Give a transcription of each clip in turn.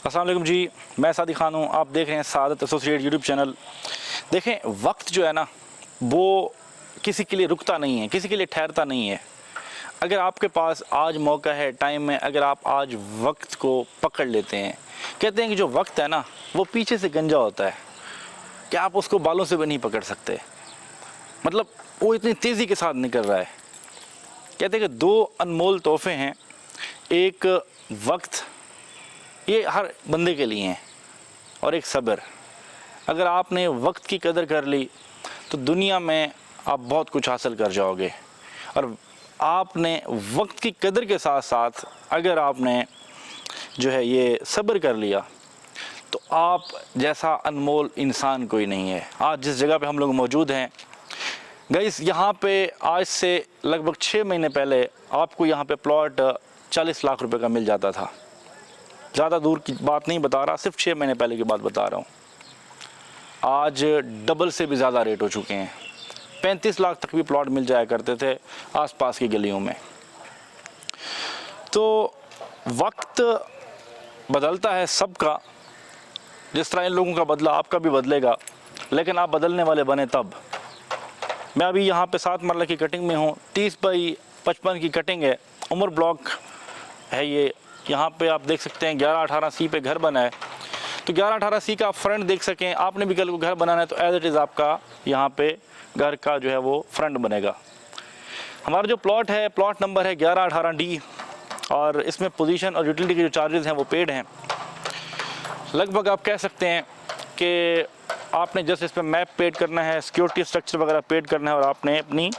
अस्सलाम वालेकुम जी, मैं सादी खान हूँ। आप देख रहे हैं सादत एसोसिएट यूट्यूब चैनल। देखें, वक्त जो है ना वो किसी के लिए रुकता नहीं है, किसी के लिए ठहरता नहीं है। अगर आपके पास आज मौका है, टाइम है, अगर आप आज वक्त को पकड़ लेते हैं, कहते हैं कि जो वक्त है ना वो पीछे से गंजा होता है कि आप उसको बालों से भी नहीं पकड़ सकते। मतलब वो इतनी तेज़ी के साथ निकल रहा है। कहते हैं कि दो अनमोल तोहफे हैं, एक वक्त, ये हर बंदे के लिए हैं, और एक सब्र। अगर आपने वक्त की कदर कर ली तो दुनिया में आप बहुत कुछ हासिल कर जाओगे। और आपने वक्त की कदर के साथ साथ अगर आपने जो है ये सब्र कर लिया तो आप जैसा अनमोल इंसान कोई नहीं है। आज जिस जगह पे हम लोग मौजूद हैं गाइस, यहाँ पे आज से लगभग 6 महीने पहले आपको यहाँ पे प्लॉट 40 लाख रुपए का मिल जाता था। ज़्यादा दूर की बात नहीं बता रहा, सिर्फ 6 महीने पहले की बात बता रहा हूँ। आज डबल से भी ज़्यादा रेट हो चुके हैं। 35 लाख तक भी प्लॉट मिल जाया करते थे आसपास की गलियों में। तो वक्त बदलता है सबका, जिस तरह इन लोगों का बदला आपका भी बदलेगा, लेकिन आप बदलने वाले बने तब। मैं अभी यहाँ पे 7 मरला की कटिंग में हूँ। 30 बाई 55 की कटिंग है, उमर ब्लॉक है ये। यहाँ पे आप देख सकते हैं 11-18 सी पे घर बना है। तो 11-18 सी का आप फ्रंट देख सकें, आपने भी कल को घर बनाना है तो एज इट इज़ आपका यहाँ पे घर का जो है वो फ्रंट बनेगा। हमारा जो प्लॉट है, प्लॉट नंबर है 1118D, और इसमें पोजीशन और यूटिलिटी के जो चार्जेस हैं वो पेड हैं। लगभग आप कह सकते हैं कि आपने जस्ट इस पर मैप पेड करना है, सिक्योरिटी स्ट्रक्चर वगैरह पेड करना है, और आपने अपनी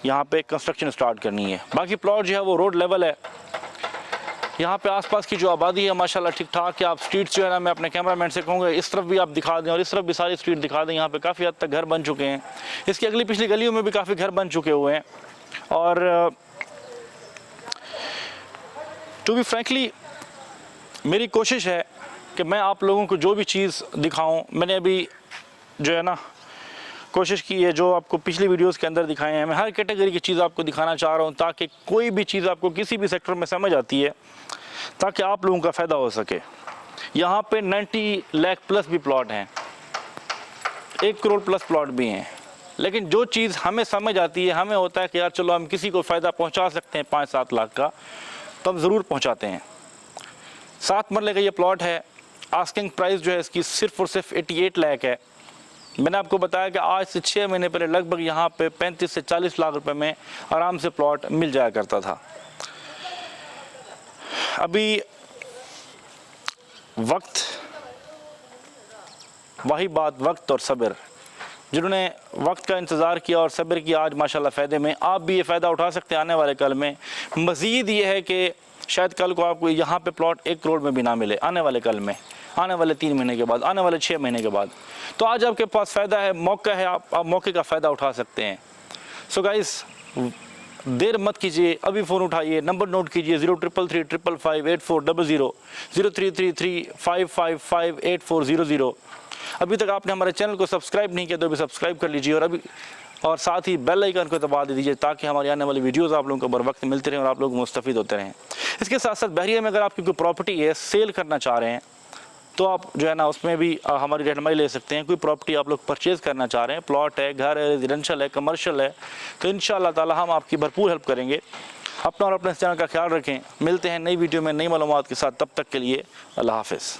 यहाँ पे कंस्ट्रक्शन स्टार्ट करनी है। बाकी प्लॉट जो है वो रोड लेवल है। यहाँ पे आसपास की जो आबादी है माशाल्लाह ठीक ठाक है। आप स्ट्रीट्स जो है ना, मैं अपने कैमरामैन से कहूँगा इस तरफ भी आप दिखा दें और इस तरफ भी सारी स्ट्रीट दिखा दें। यहाँ पे काफ़ी हद तक घर बन चुके हैं। इसकी अगली पिछली गलियों में भी काफ़ी घर बन चुके हुए हैं। और टू बी फ्रैंकली मेरी कोशिश है कि मैं आप लोगों को जो भी चीज़ दिखाऊँ, मैंने अभी जो है ना कोशिश की है, जो आपको पिछली वीडियोस के अंदर दिखाए हैं, मैं हर कैटेगरी की चीज़ आपको दिखाना चाह रहा हूँ, ताकि कोई भी चीज़ आपको किसी भी सेक्टर में समझ आती है ताकि आप लोगों का फ़ायदा हो सके। यहाँ पे 90 लाख प्लस भी प्लॉट हैं, 1 करोड़ प्लस प्लॉट भी हैं। लेकिन जो चीज़ हमें समझ आती है, हमें होता है कि यार चलो हम किसी को फ़ायदा पहुँचा सकते हैं 5-7 लाख का, तो हम ज़रूर पहुँचाते हैं। 7 मरले का ये प्लॉट है। आस्किंग प्राइस जो है इसकी सिर्फ और सिर्फ 88 लाख है। मैंने आपको बताया कि आज से 6 महीने पहले लगभग यहाँ पे 35 से 40 लाख रुपए में आराम से प्लॉट मिल जाया करता था। अभी वक्त, वही बात, वक्त और सब्र। जिन्होंने वक्त का इंतज़ार किया और सब्र किया, आज माशाल्लाह फ़ायदे में। आप भी ये फ़ायदा उठा सकते हैं आने वाले कल में। मज़ीद ये है कि शायद कल को आपको यहाँ पे प्लॉट 1 करोड़ में भी ना मिले आने वाले कल में, आने वाले 3 महीने के बाद, आने वाले 6 महीने के बाद। तो आज आपके पास फ़ायदा है, मौका है, आप मौके का फ़ायदा उठा सकते हैं। सो गाइस, देर मत कीजिए, अभी फ़ोन उठाइए, नंबर नोट कीजिए 0333558400, 033355558400। अभी तक आपने हमारे चैनल को सब्सक्राइब नहीं किया तो अभी सब्सक्राइब कर लीजिए, और साथ ही बेल आइकन को दबा दीजिए ताकि हमारी आने वाली वीडियोस आप लोगों को बर वक्त मिलते रहें और आप लोग मुस्तफ़ीद होते रहें। इसके साथ साथ बहरिया में अगर आपकी कोई प्रॉपर्टी है, सेल करना चाह रहे हैं, तो आप जो है ना उसमें भी हमारी रहनुमाई ले सकते हैं। कोई प्रॉपर्टी आप लोग परचेज़ करना चाह रहे हैं, प्लॉट है, घर है, रेजिडेंशियल है, कमर्शियल है, तो इंशाअल्लाह ताला हम आपकी भरपूर हेल्प करेंगे। अपना और अपने चैनल का ख्याल रखें। मिलते हैं नई वीडियो में नई मालूमात के साथ। तब तक के लिए अल्लाह हाफ़िज़।